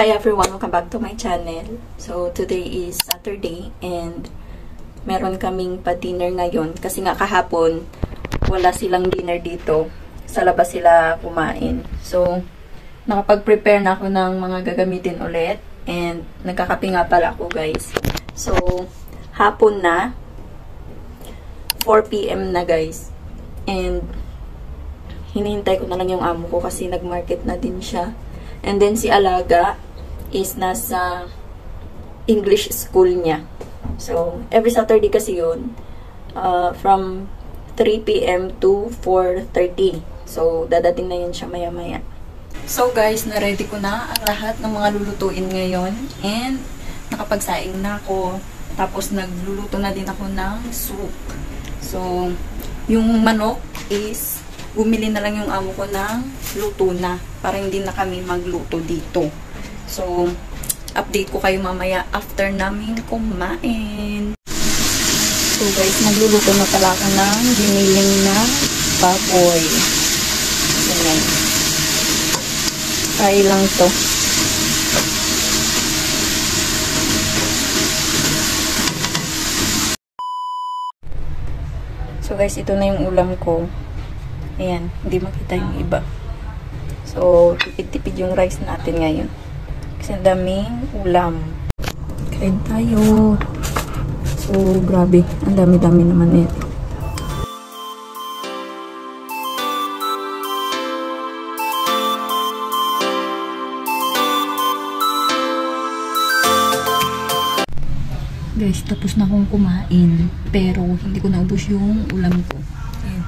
Hi everyone, welcome back to my channel. So today is Saturday and meron kaming pa-dinner ngayon kasi nga kahapon wala silang dinner dito. Sa labas sila kumain. So nakapag-prepare na ako ng mga gagamitin ulit and nagkakape nga pala ako guys. So hapon na 4 PM na guys. And hinihintay ko na lang yung amo ko kasi nag-market na din siya. And then si Alaga is nasa English school niya. So, every Saturday kasi yun. From 3 PM to 4:30. So, dadating na yun siya maya-maya. So, guys, na-ready ko na ang lahat ng mga lulutuin ngayon. And, nakapagsaing na ako. Tapos, nagluluto na din ako ng soup. So, yung manok is bumili na lang yung amo ko ng luto na para hindi na kami magluto dito. So, update ko kayo mamaya after namin kumain. So guys, magluluto na pala ako ng giniling na baboy. Ganyan. Fry lang to. So guys, ito na yung ulam ko. Ayan, hindi makita yung iba. So, tipid-tipid yung rice natin ngayon. Kasi ang daming ulam. Kain tayo. So, grabe. Ang dami-dami naman ito. Guys, tapos na akong kumain. Pero, hindi ko naubos yung ulam ko. Ayan.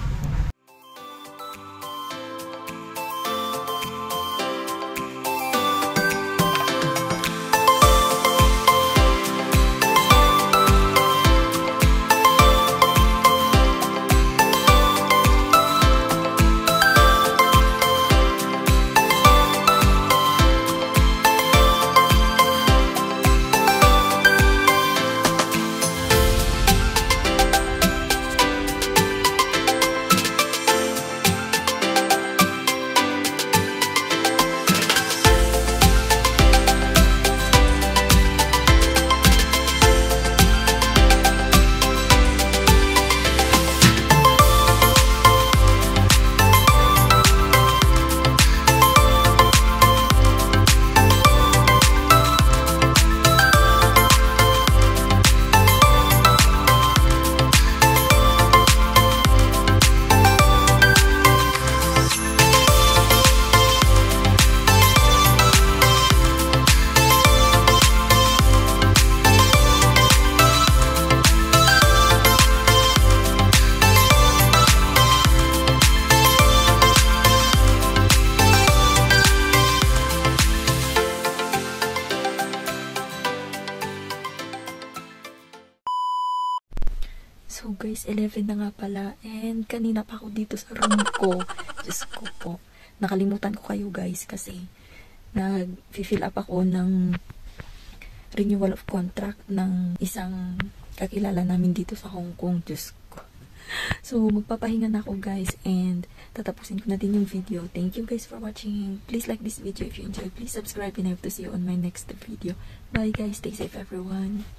So guys, 11 na nga pala. And kanina pa ako dito sa room ko. Diyos ko po. Nakalimutan ko kayo guys kasi nag-fill up ako ng renewal of contract ng isang kakilala namin dito sa Hong Kong. Diyos ko. So magpapahinga na ako guys and tatapusin ko na din yung video. Thank you guys for watching. Please like this video if you enjoyed. Please subscribe and I hope to see you on my next video. Bye guys. Stay safe everyone.